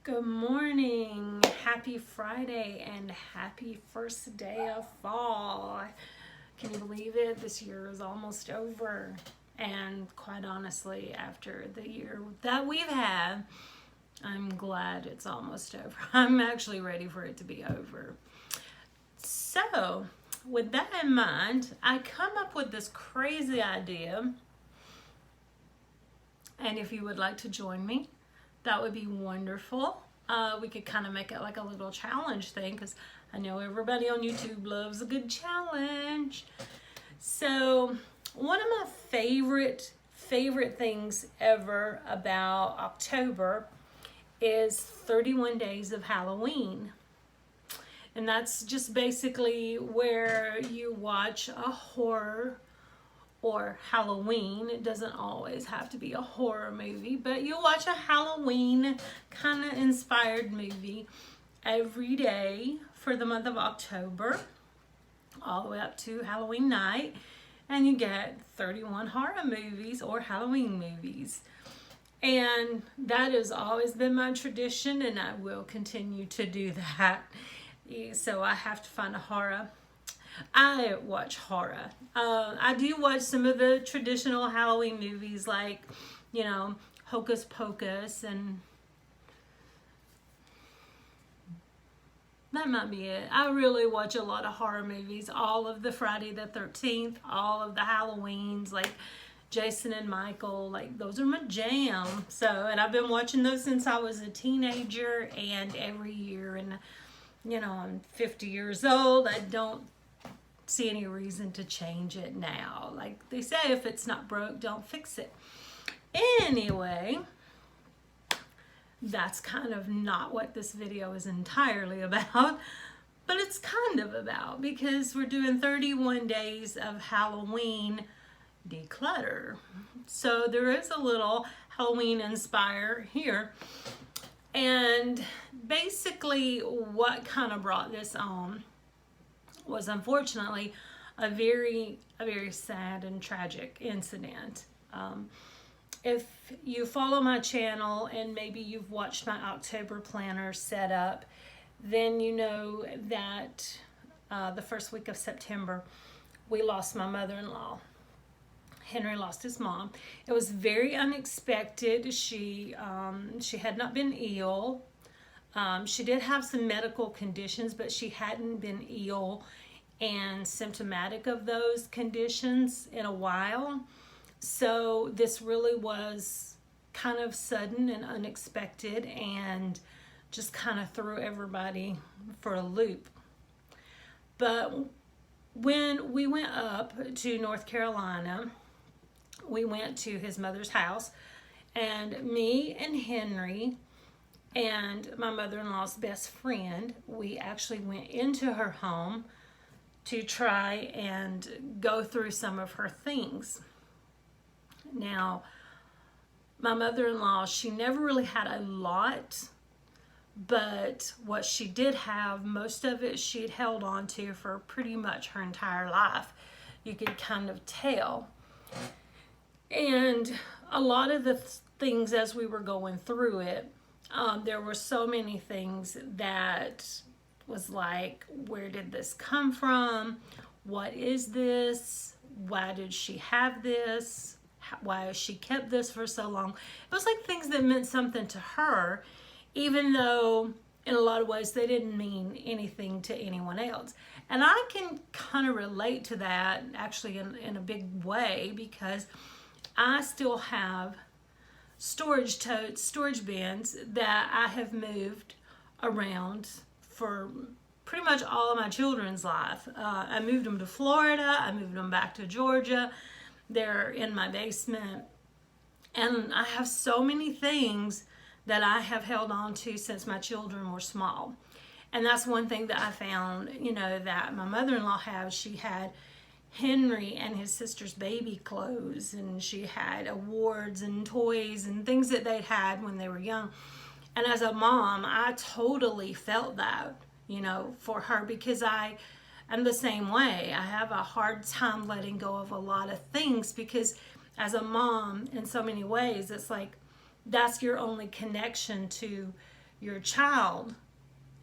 Good morning, happy Friday, and happy first day of fall. Can you believe it? This year is almost over. And quite honestly, after the year that we've had, I'm glad it's almost over. I'm actually ready for it to be over. So, with that in mind, I come up with this crazy idea. And if you would like to join me, that would be wonderful. We could kind of make it like a little challenge thing because I know everybody on YouTube loves a good challenge. So one of my favorite things ever about October is 31 Days of Halloween. And that's just basically where you watch a horror or Halloween. It doesn't always have to be a horror movie, but you watch a Halloween kind of inspired movie every day for the month of October, all the way up to Halloween night, and you get 31 horror movies or Halloween movies. And that has always been my tradition, and I will continue to do that. So I have to find a horror. I watch horror. I do watch some of the traditional Halloween movies like, Hocus Pocus, and that might be it. I really watch a lot of horror movies. All of the Friday the 13th, all of the Halloweens, like Jason and Michael, like those are my jam. And I've been watching those since I was a teenager, and every year, and I'm 50 years old. I don't see any reason to change it now. Like they say, if it's not broke, don't fix it. Anyway, that's kind of not what this video is entirely about, but it's kind of about, because we're doing 31 days of Halloween declutter. So there is a little Halloween inspire here. And basically what kind of brought this on was unfortunately a very sad and tragic incident. If you follow my channel and maybe you've watched my October planner set up, then you know that the first week of September we lost my mother-in-law. Henry lost his mom. It was very unexpected. She had not been ill. She did have some medical conditions, but she hadn't been ill and symptomatic of those conditions in a while. So this really was kind of sudden and unexpected, and just kind of threw everybody for a loop. But when we went up to North Carolina, we went to his mother's house, and me and Henry and my mother-in-law's best friend, we actually went into her home to try and go through some of her things. Now, my mother-in-law, she never really had a lot, but what she did have, most of it she'd held on to for pretty much her entire life. You could kind of tell. And a lot of the things as we were going through it, there were so many things that was like, where did this come from? What is this? Why did she have this? Why has she kept this for so long? It was like things that meant something to her, even though in a lot of ways they didn't mean anything to anyone else. And I can kind of relate to that actually in a big way, because I still have storage totes, storage bins that I have moved around for pretty much all of my children's life. I moved them to Florida. I moved them back to Georgia. They're in my basement. And I have so many things that I have held on to since my children were small. And that's one thing that I found, that my mother-in-law had. She had Henry and his sister's baby clothes, and she had awards and toys and things that they'd had when they were young. And as a mom, I totally felt that, for her, because I'm the same way. I have a hard time letting go of a lot of things, because as a mom, in so many ways, it's like that's your only connection to your child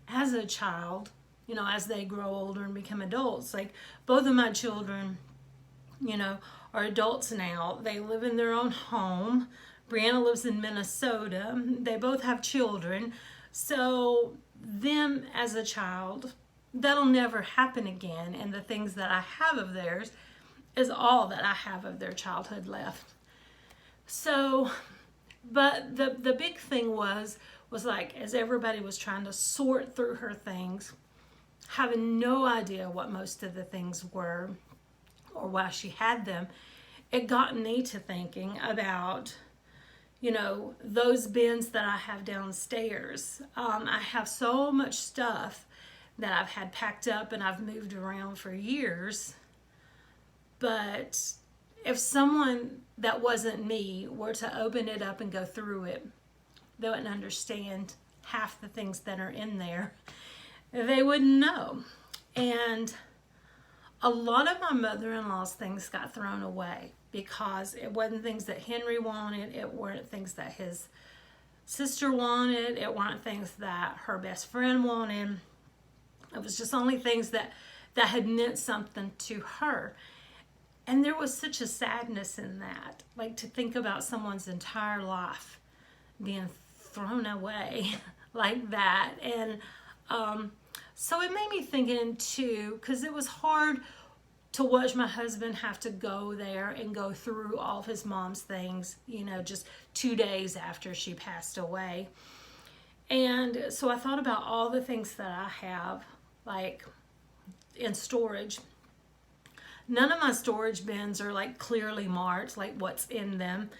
as a child, you know, as they grow older and become adults. Like both of my children, you know, are adults now. They live in their own home. Brianna lives in Minnesota. They both have children. So them as a child, that'll never happen again. And the things that I have of theirs is all that I have of their childhood left. So, but the big thing was like, as everybody was trying to sort through her things, having no idea what most of the things were or why she had them, it got me to thinking about, you know, those bins that I have downstairs. I have so much stuff that I've had packed up and I've moved around for years. But if someone that wasn't me were to open it up and go through it, they wouldn't understand half the things that are in there. They wouldn't know. And a lot of my mother-in-law's things got thrown away because it wasn't things that Henry wanted. It weren't things that his sister wanted. It weren't things that her best friend wanted. It was just only things that had meant something to her. And there was such a sadness in that, like to think about someone's entire life being thrown away like that. And so it made me thinking too, because it was hard to watch my husband have to go there and go through all of his mom's things, you know, just 2 days after she passed away. And so I thought about all the things that I have, like in storage. None of my storage bins are like clearly marked, like what's in them.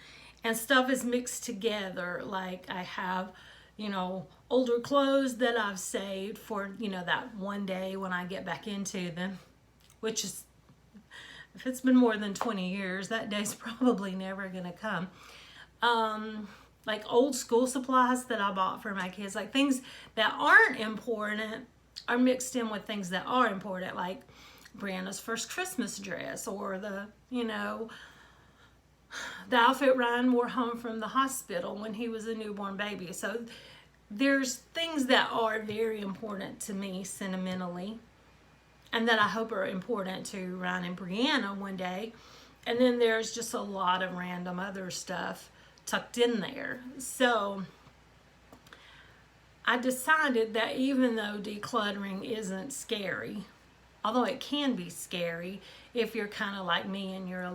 And stuff is mixed together. Like I have, you know, older clothes that I've saved for, you know, that one day when I get back into them. Which is, if it's been more than 20 years, that day's probably never going to come. Like old school supplies that I bought for my kids. Like things that aren't important are mixed in with things that are important. Like Brianna's first Christmas dress, or the, you know, the outfit Ryan wore home from the hospital when he was a newborn baby. So there's things that are very important to me sentimentally, and that I hope are important to Ryan and Brianna one day. And then there's just a lot of random other stuff tucked in there. So I decided that even though decluttering isn't scary, although it can be scary if you're kind of like me and you're a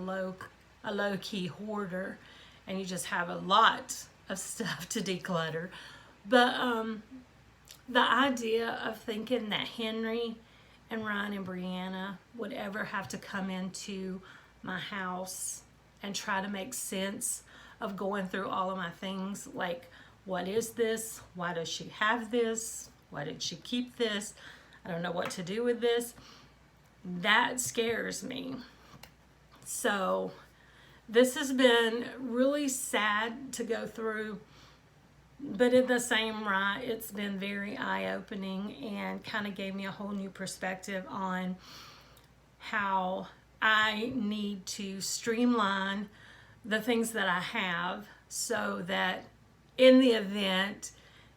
low-key hoarder and you just have a lot of stuff to declutter. But the idea of thinking that Henry and Ryan and Brianna would ever have to come into my house and try to make sense of going through all of my things, like, what is this? Why does she have this? Why did she keep this? I don't know what to do with this. That scares me. So this has been really sad to go through, but in the same right, it's been very eye-opening and kind of gave me a whole new perspective on how I need to streamline the things that I have, so that in the event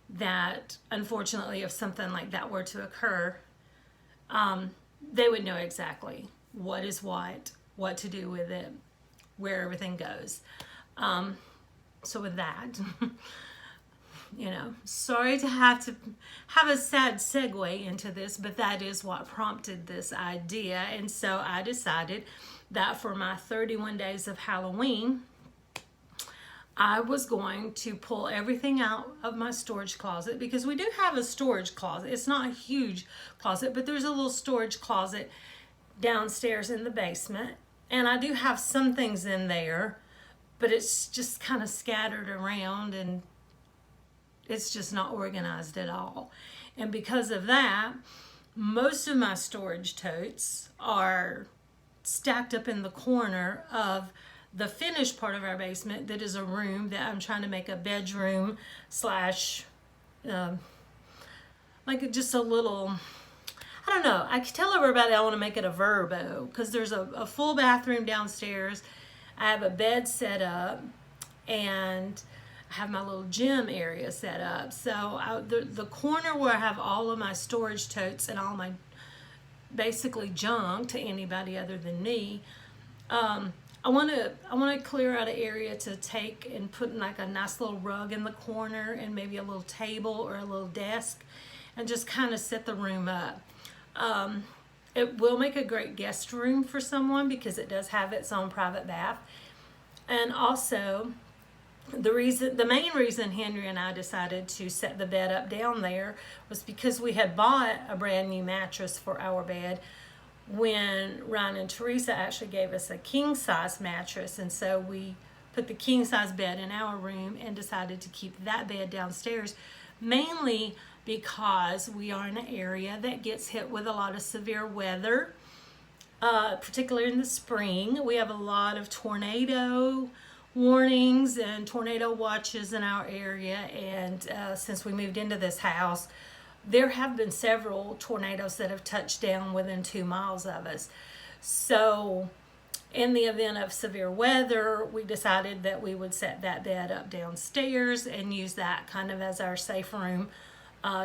that, unfortunately, if something like that were to occur, they would know exactly what is what to do with it, where everything goes. So with that, you know, sorry to have a sad segue into this, but that is what prompted this idea. And so I decided that for my 31 days of Halloween, I was going to pull everything out of my storage closet, because we do have a storage closet. It's not a huge closet, but there's a little storage closet downstairs in the basement. And I do have some things in there, but it's just kind of scattered around and it's just not organized at all. And because of that, most of my storage totes are stacked up in the corner of the finished part of our basement that is a room that I'm trying to make a bedroom slash like just a little, I don't know, I can tell everybody I want to make it a verbo, because there's a full bathroom downstairs. I have a bed set up, and I have my little gym area set up. So the corner where I have all of my storage totes and all my basically junk to anybody other than me, I want to clear out an area to take and put like a nice little rug in the corner and maybe a little table or a little desk and just kind of set the room up. It will make a great guest room for someone because it does have its own private bath. And also, the main reason Henry and I decided to set the bed up down there was because we had bought a brand new mattress for our bed when Ryan and Teresa actually gave us a king size mattress, and so we put the king size bed in our room and decided to keep that bed downstairs, mainly because we are in an area that gets hit with a lot of severe weather, particularly in the spring. We have a lot of tornado warnings and tornado watches in our area, and since we moved into this house, there have been several tornadoes that have touched down within 2 miles of us. So in the event of severe weather, we decided that we would set that bed up downstairs and use that kind of as our safe room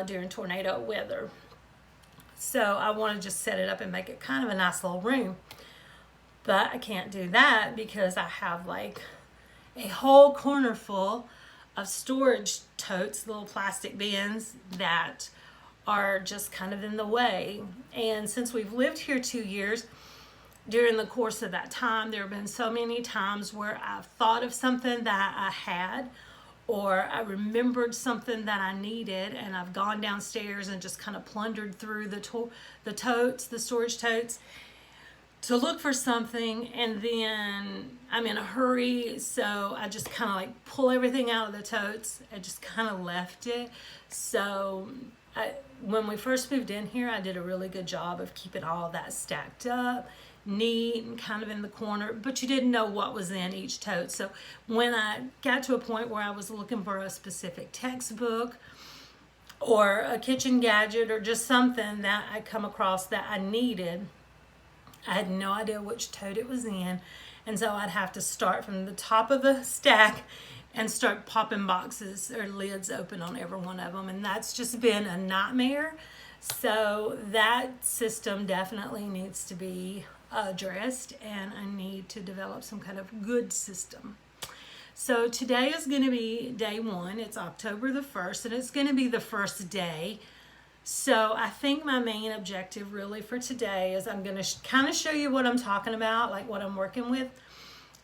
during tornado weather. So I want to just set it up and make it kind of a nice little room. But I can't do that because I have like a whole corner full of storage totes, little plastic bins that are just kind of in the way. And since we've lived here 2 years, during the course of that time, there have been so many times where I've thought of something that I had, or I remembered something that I needed, and I've gone downstairs and just kind of plundered through the totes, the storage totes, to look for something, and then I'm in a hurry, so I just kind of like pull everything out of the totes. I just kind of left it. So when we first moved in here, I did a really good job of keeping all of that stacked up, neat and kind of in the corner, but you didn't know what was in each tote. So when I got to a point where I was looking for a specific textbook or a kitchen gadget or just something that I come across that I needed, I had no idea which tote it was in, and so I'd have to start from the top of the stack and start popping boxes or lids open on every one of them, and that's just been a nightmare. So that system definitely needs to be addressed, and I need to develop some kind of good system. So today is going to be day 1. It's October the 1st, and it's going to be the first day. So I think my main objective really for today is I'm going to kind of show you what I'm talking about, like what I'm working with.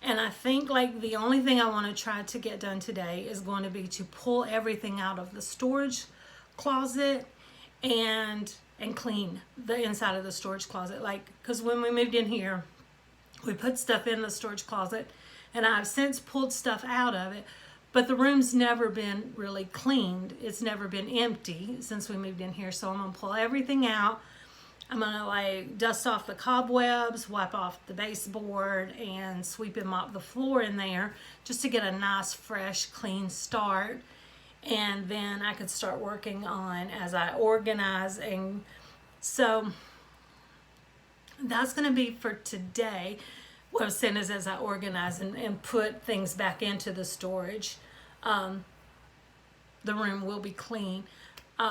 And I think like the only thing I want to try to get done today is going to be to pull everything out of the storage closet and clean the inside of the storage closet. Like, because when we moved in here, we put stuff in the storage closet, and I've since pulled stuff out of it, but the room's never been really cleaned. It's never been empty since we moved in here. So I'm gonna pull everything out. I'm gonna like dust off the cobwebs, wipe off the baseboard, and sweep and mop the floor in there just to get a nice, fresh, clean start. And then I could start working on as I organize. And so that's gonna be for today. What I'm saying is as I organize and put things back into the storage, the room will be clean.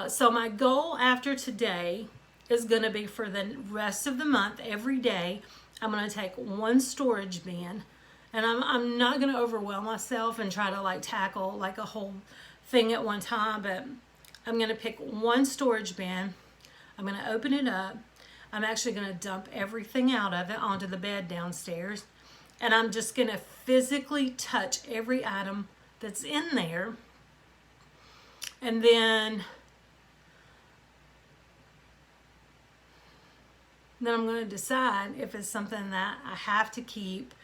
So my goal after today is going to be for the rest of the month, every day, I'm going to take one storage bin, and I'm not going to overwhelm myself and try to like tackle like a whole thing at one time, but I'm going to pick one storage bin. I'm going to open it up. I'm actually going to dump everything out of it onto the bed downstairs, and I'm just going to physically touch every item that's in there, and then I'm going to decide if it's something that I have to keep,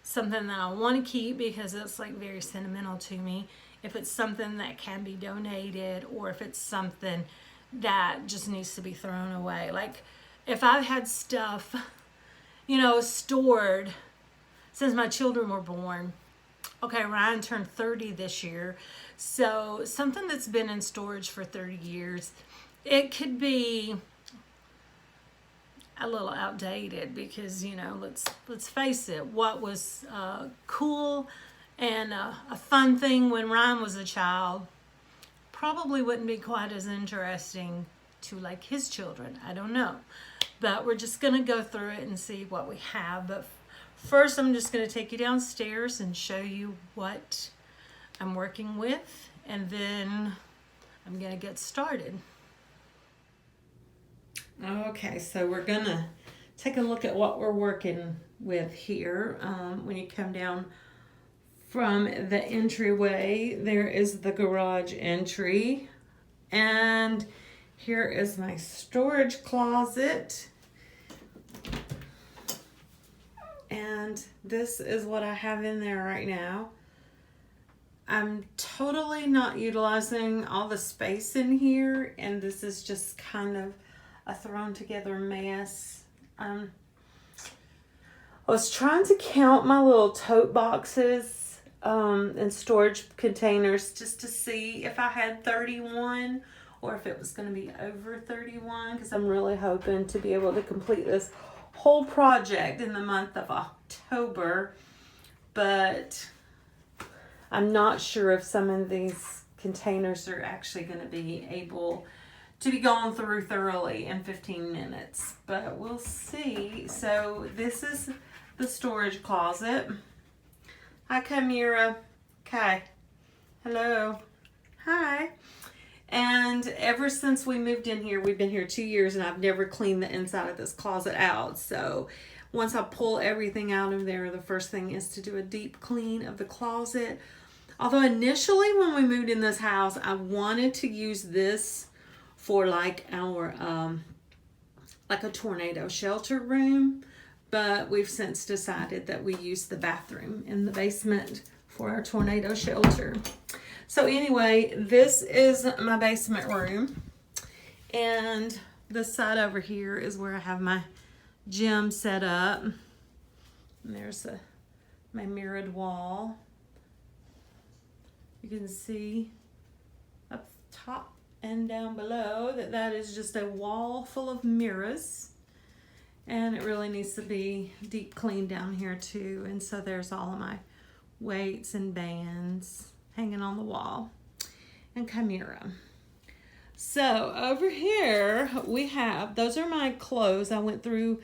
something that I want to keep because it's like very sentimental to me, if it's something that can be donated, or if it's something that just needs to be thrown away. Like, if I've had stuff, you know, stored since my children were born. Okay, Ryan turned 30 this year. So something that's been in storage for 30 years, it could be a little outdated because, you know, let's face it, what was cool And a fun thing when Ryan was a child probably wouldn't be quite as interesting to like his children. I don't know. But we're just going to go through it and see what we have. But first, I'm just going to take you downstairs and show you what I'm working with. And then I'm going to get started. Okay, so we're going to take a look at what we're working with here. When you come down from the entryway, there is the garage entry. And here is my storage closet. And this is what I have in there right now. I'm totally not utilizing all the space in here, and this is just kind of a thrown together mess. I was trying to count my little tote boxes and storage containers just to see if I had 31 or if it was going to be over 31, because I'm really hoping to be able to complete this whole project in the month of October, but I'm not sure if some of these containers are actually going to be able to be gone through thoroughly in 15 minutes, but we'll see. So this is the storage closet. Hi, Chimera. Okay. Hello. Hi. And ever since we moved in here, we've been here 2 years, and I've never cleaned the inside of this closet out. So once I pull everything out of there, the first thing is to do a deep clean of the closet. Although initially when we moved in this house, I wanted to use this for like our, like a tornado shelter room. But we've since decided that we use the bathroom in the basement for our tornado shelter. So anyway, this is my basement room, and this side over here is where I have my gym set up. And there's my mirrored wall. You can see up top and down below that is just a wall full of mirrors, and it really needs to be deep cleaned down here too. And so there's all of my weights and bands hanging on the wall, and Chimera. So over here we have, those are my clothes. I went through,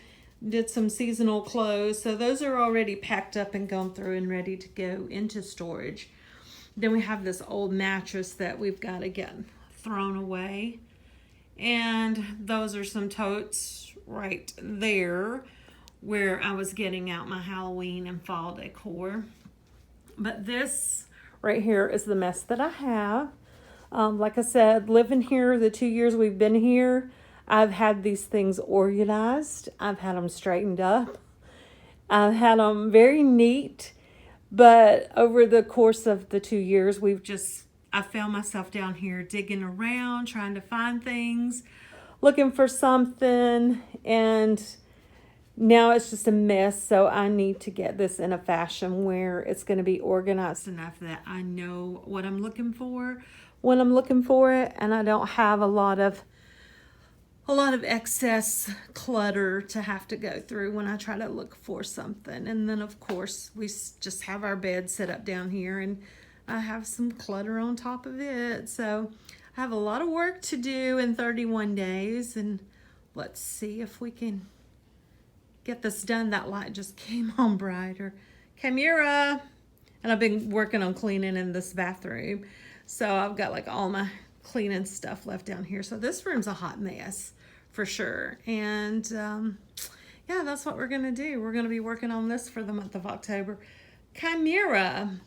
did some seasonal clothes. So those are already packed up and gone through and ready to go into storage. Then we have this old mattress that we've got to get thrown away. And those are some totes right there where I was getting out my Halloween and fall decor. But this right here is the mess that I have. Like I said, living here the 2 years we've been here, I've had these things organized. I've had them straightened up. I've had them very neat. But over the course of the 2 years, I found myself down here digging around, trying to find things, looking for something, and now it's just a mess. So I need to get this in a fashion where it's going to be organized enough that I know what I'm looking for when I'm looking for it, and I don't have a lot of excess clutter to have to go through when I try to look for something. And then of course we just have our bed set up down here, and I have some clutter on top of it. So I have a lot of work to do in 31 days, and let's see if we can get this done. That light just came on brighter. Chimera. And I've been working on cleaning in this bathroom. So I've got like all my cleaning stuff left down here. So this room's a hot mess for sure. And yeah, that's what we're going to do. We're going to be working on this for the month of October. Chimera.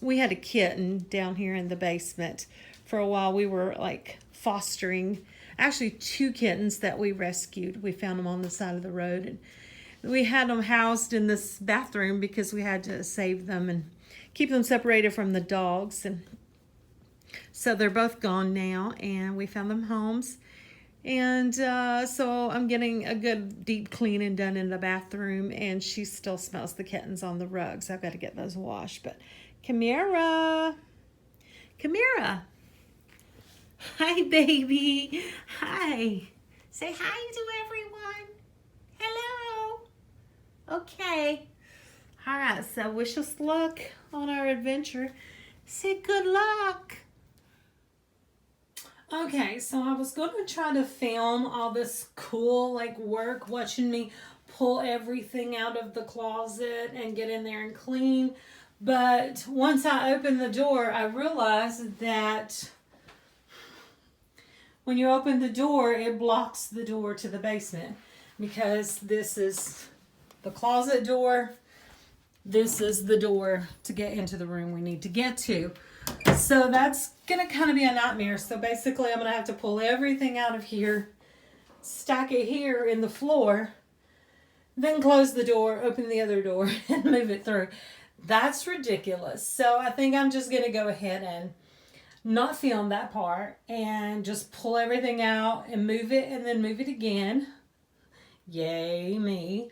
We had a kitten down here in the basement for a while. We were like fostering, actually 2 kittens that we rescued. We found them on the side of the road, and we had them housed in this bathroom because we had to save them and keep them separated from the dogs. And so they're both gone now, and we found them homes. And so I'm getting a good deep cleaning done in the bathroom, and she still smells the kittens on the rug, so I've got to get those washed. But Chimera. Chimera. Hi, baby. Hi. Say hi to everyone. Hello. Okay. All right, so wish us luck on our adventure. Say good luck. Okay, so I was going to try to film all this cool work, watching me pull everything out of the closet and get in there and clean. But once I opened the door, I realized that when you open the door, it blocks the door to the basement, because this is the closet door. This is the door to get into the room we need to get to. So that's going to kind of be a nightmare. So basically I'm going to have to pull everything out of here, stack it here in the floor, then close the door, open the other door, and move it through. That's ridiculous. So I think I'm just going to go ahead and not film that part and just pull everything out and move it and then move it again. Yay me.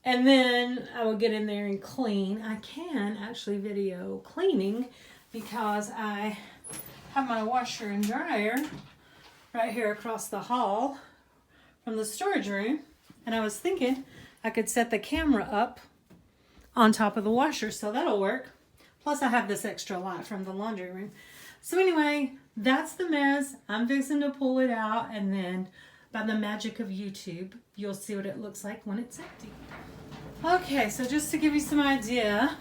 And then I will get in there and clean. I can actually video cleaning because I have my washer and dryer right here across the hall from the storage room. And I was thinking I could set the camera up on top of the washer, so that'll work. Plus I have this extra light from the laundry room. So anyway, that's the mess. I'm fixing to pull it out, and then by the magic of YouTube, you'll see what it looks like when it's empty. Okay, so just to give you some idea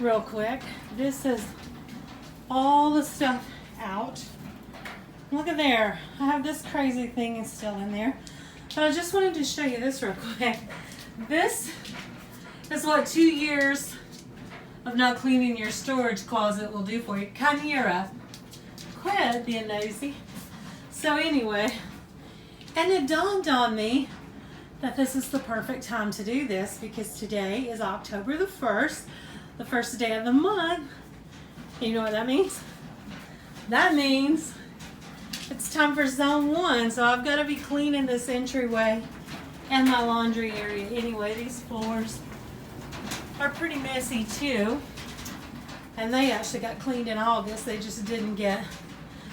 real quick, this is all the stuff out. Look at there. I have this crazy thing is still in there. But I just wanted to show you this real quick. This is what 2 years of not cleaning your storage closet will do for you. Chimera. Quit being nosy. So anyway, and it dawned on me that this is the perfect time to do this, because today is October the 1st, the first day of the month. You know what that means? That means it's time for zone 1. So I've got to be cleaning this entryway and my laundry area. Anyway, these floors are pretty messy too. And they actually got cleaned in August. They just didn't get,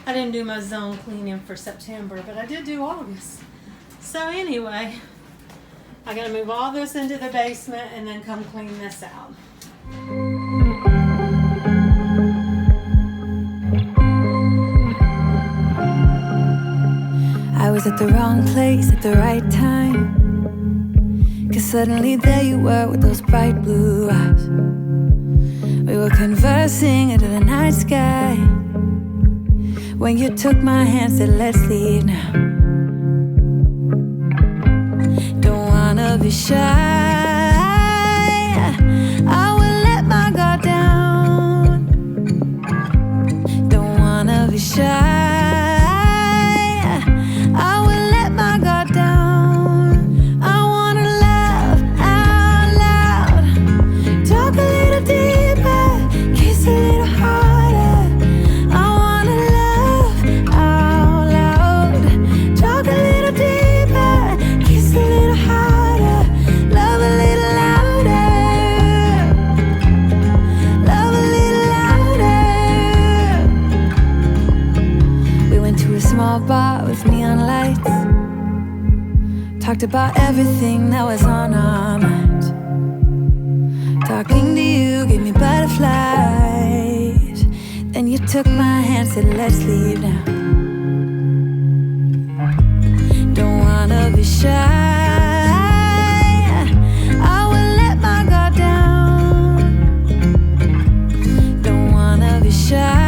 I didn't do my zone cleaning for September, but I did do August. So anyway, I got to move all this into the basement and then come clean this out. I was at the wrong place at the right time, 'cause suddenly there you were with those bright blue eyes. We were conversing under the night sky, when you took my hand, said let's leave now. Don't wanna be shy, I will let my guard down. Don't wanna be shy, talked about everything that was on our minds. Talking to you gave me butterflies. Then you took my hand, said let's leave now. Don't wanna be shy, I will let my guard down. Don't wanna be shy,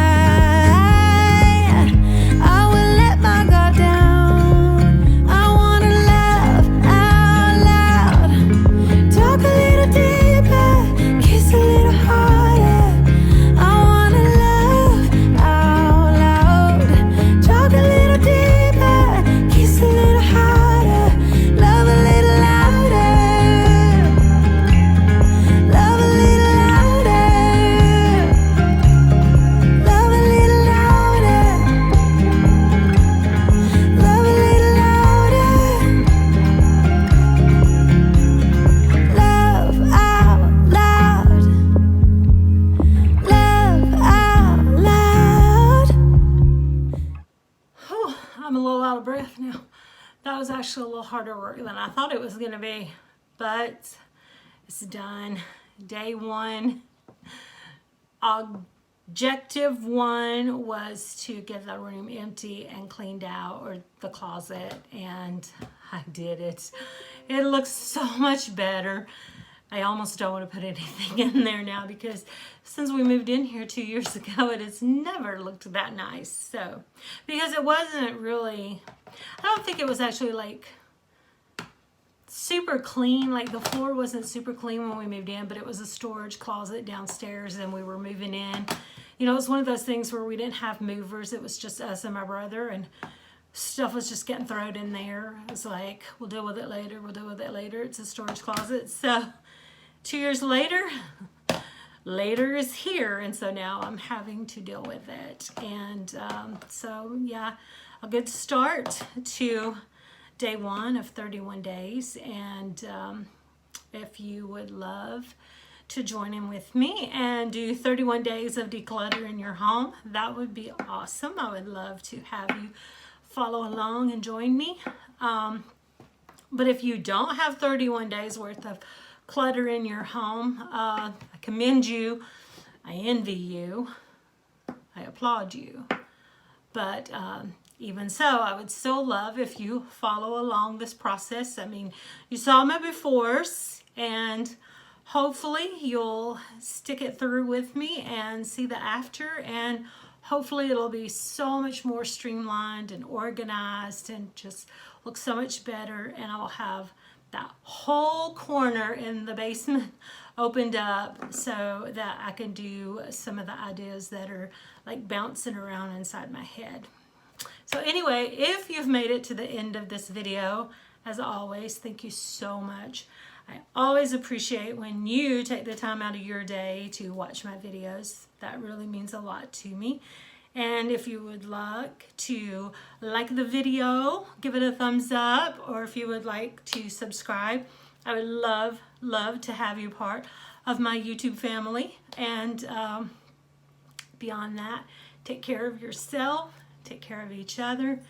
actually a little harder work than I thought it was going to be, but it's done. Day one, objective one was to get the room empty and cleaned out, or the closet, and I did it. It looks so much better. I almost don't want to put anything in there now because since we moved in here 2 years ago, it has never looked that nice. So, because it wasn't really, I don't think it was actually like super clean. Like the floor wasn't super clean when we moved in, but it was a storage closet downstairs and we were moving in. You know, it was one of those things where we didn't have movers. It was just us and my brother, and stuff was just getting thrown in there. It was like, we'll deal with it later. We'll deal with it later. It's a storage closet. So 2 years later, later is here. And so now I'm having to deal with it. And so, yeah, a good start to day one of 31 days. And if you would love to join in with me and do 31 days of declutter in your home, that would be awesome. I would love to have you follow along and join me. But if you don't have 31 days worth of clutter in your home, I commend you. I envy you. I applaud you. But even so, I would still love if you follow along this process. I mean, you saw my befores, and hopefully you'll stick it through with me and see the after, and hopefully it'll be so much more streamlined and organized and just look so much better, and I'll have that whole corner in the basement opened up so that I can do some of the ideas that are like bouncing around inside my head. So anyway, if you've made it to the end of this video, as always, thank you so much. I always appreciate when you take the time out of your day to watch my videos. That really means a lot to me. And if you would like to like the video, give it a thumbs up, or if you would like to subscribe, I would love to have you part of my YouTube family. And beyond that, take care of yourself, take care of each other.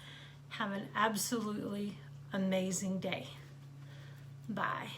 Have an absolutely amazing day. Bye.